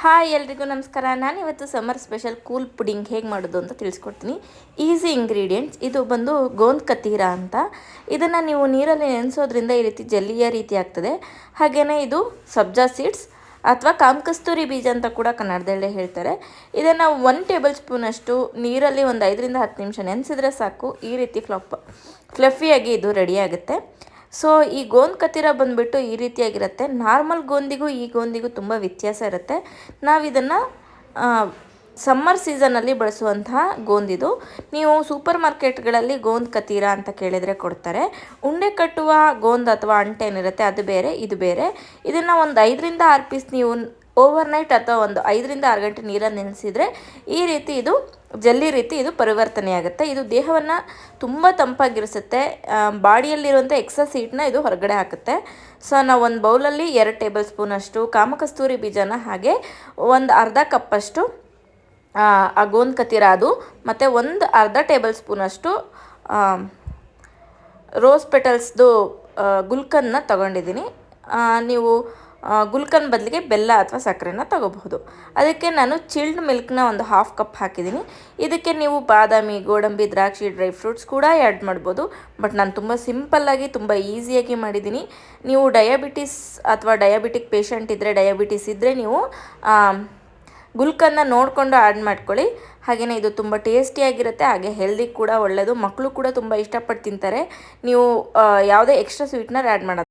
Hi ಎಲ್ರಿಗೂ ನಮಸ್ಕಾರ. ನಾನಿವತ್ತು ಸಮ್ಮರ್ ಸ್ಪೆಷಲ್ ಕೂಲ್ ಪುಡಿಂಗ್ ಹೇಗೆ ಮಾಡೋದು ಅಂತ ತಿಳಿಸ್ಕೊಡ್ತೀನಿ. Easy ingredients. ಇದು ಬಂದು ಗೋಂದ್ ಕತೀರ ಅಂತ. ಇದನ್ನು ನೀವು ನೀರಲ್ಲಿ ನೆನೆಸೋದ್ರಿಂದ ಈ ರೀತಿ ಜೆಲ್ಲಿಯ ರೀತಿ ಆಗ್ತದೆ. ಹಾಗೆಯೇ ಇದು ಸಬ್ಜಾ ಸೀಡ್ಸ್ ಅಥವಾ ಕಾಮಕಸ್ತೂರಿ ಬೀಜ ಅಂತ ಕೂಡ ಕನ್ನಡದಲ್ಲೇ ಹೇಳ್ತಾರೆ. ಇದನ್ನು 1 ಟೇಬಲ್ ಸ್ಪೂನಷ್ಟು ನೀರಲ್ಲಿ ಒಂದು 5ರಿಂದ 10 ನಿಮಿಷ ನೆನೆಸಿದ್ರೆ ಸಾಕು. ಈ ರೀತಿ ಫ್ಲಫಿಯಾಗಿ ಇದು ರೆಡಿ ಆಗುತ್ತೆ. ಸೊ ಈ ಗೋಂದ್ ಕತೀರ ಬಂದುಬಿಟ್ಟು ಈ ರೀತಿಯಾಗಿರುತ್ತೆ. ನಾರ್ಮಲ್ ಗೋಂದಿಗೂ ಈ ಗೋಂದಿಗೂ ತುಂಬ ವ್ಯತ್ಯಾಸ ಇರುತ್ತೆ. ನಾವಿದನ್ನು ಸಮ್ಮರ್ ಸೀಸನಲ್ಲಿ ಬಳಸುವಂತಹ ಗೋಂದಿದು. ನೀವು ಸೂಪರ್ ಮಾರ್ಕೆಟ್ಗಳಲ್ಲಿ ಗೋಂದ್ ಕತೀರ ಅಂತ ಕೇಳಿದರೆ ಕೊಡ್ತಾರೆ. ಉಂಡೆ ಕಟ್ಟುವ ಗೋಂದ್ ಅಥವಾ ಅಂಟೇನಿರುತ್ತೆ ಅದು ಬೇರೆ, ಇದು ಬೇರೆ. ಇದನ್ನು ಒಂದು 5ರಿಂದ 6 ಪೀಸ್ ನೀವು ಓವರ್ನೈಟ್ ಅಥವಾ ಒಂದು 5ರಿಂದ 6 ಗಂಟೆ ನೀರಲ್ಲಿ ನೆನೆಸಿದರೆ ಈ ರೀತಿ ಇದು ಜಲ್ಲಿ ರೀತಿ ಇದು ಪರಿವರ್ತನೆಯಾಗುತ್ತೆ. ಇದು ದೇಹವನ್ನು ತುಂಬ ತಂಪಾಗಿರಿಸುತ್ತೆ. ಬಾಡಿಯಲ್ಲಿರುವಂಥ ಎಕ್ಸಸ್ ಹೀಟ್ನ ಇದು ಹೊರಗಡೆ ಹಾಕುತ್ತೆ. ಸೊ ನಾವು ಒಂದು ಬೌಲಲ್ಲಿ 2 ಟೇಬಲ್ ಸ್ಪೂನಷ್ಟು ಕಾಮಕಸ್ತೂರಿ ಬೀಜನ ಹಾಗೆ ಒಂದು ಅರ್ಧ ಕಪ್ಪಷ್ಟು ಆ ಗೋಂದ್ ಕತೀರ ಅದು ಮತ್ತು ಒಂದು ಅರ್ಧ ಟೇಬಲ್ ಸ್ಪೂನಷ್ಟು ರೋಸ್ ಪೆಟಲ್ಸ್ದು ಗುಲ್ಕನ್ನ ತಗೊಂಡಿದ್ದೀನಿ. ನೀವು ಗುಲ್ಕನ್ ಬದಲಿಗೆ ಬೆಲ್ಲ ಅಥವಾ ಸಕ್ಕರೆನ ತಗೋಬಹುದು. ಅದಕ್ಕೆ ನಾನು ಚಿಲ್ಡ್ ಮಿಲ್ಕ್ನ ಒಂದು 1/2 ಕಪ್ ಹಾಕಿದ್ದೀನಿ. ಇದಕ್ಕೆ ನೀವು ಬಾದಾಮಿ, ಗೋಡಂಬಿ, ದ್ರಾಕ್ಷಿ, ಡ್ರೈ ಫ್ರೂಟ್ಸ್ ಕೂಡ ಆ್ಯಡ್ ಮಾಡ್ಬೋದು. ಬಟ್ ನಾನು ತುಂಬ ಸಿಂಪಲ್ಲಾಗಿ ತುಂಬ ಈಸಿಯಾಗಿ ಮಾಡಿದ್ದೀನಿ. ನೀವು ಡಯಾಬಿಟಿಸ್ ಅಥವಾ ಡಯಾಬಿಟಿಕ್ ಪೇಷಂಟ್ ಇದ್ದರೆ, ಡಯಾಬಿಟಿಸ್ ಇದ್ದರೆ ನೀವು ಗುಲ್ಕನ್ನ ನೋಡಿಕೊಂಡು ಆ್ಯಡ್ ಮಾಡ್ಕೊಳ್ಳಿ. ಹಾಗೆಯೇ ಇದು ತುಂಬ ಟೇಸ್ಟಿಯಾಗಿರುತ್ತೆ, ಹಾಗೆ ಹೆಲ್ದಿ ಕೂಡ ಒಳ್ಳೆಯದು. ಮಕ್ಕಳು ಕೂಡ ತುಂಬ ಇಷ್ಟಪಟ್ಟು ತಿಂತಾರೆ. ನೀವು ಯಾವುದೇ ಎಕ್ಸ್ಟ್ರಾ ಸ್ವೀಟ್ನರ್ ಆ್ಯಡ್ ಮಾಡೋದು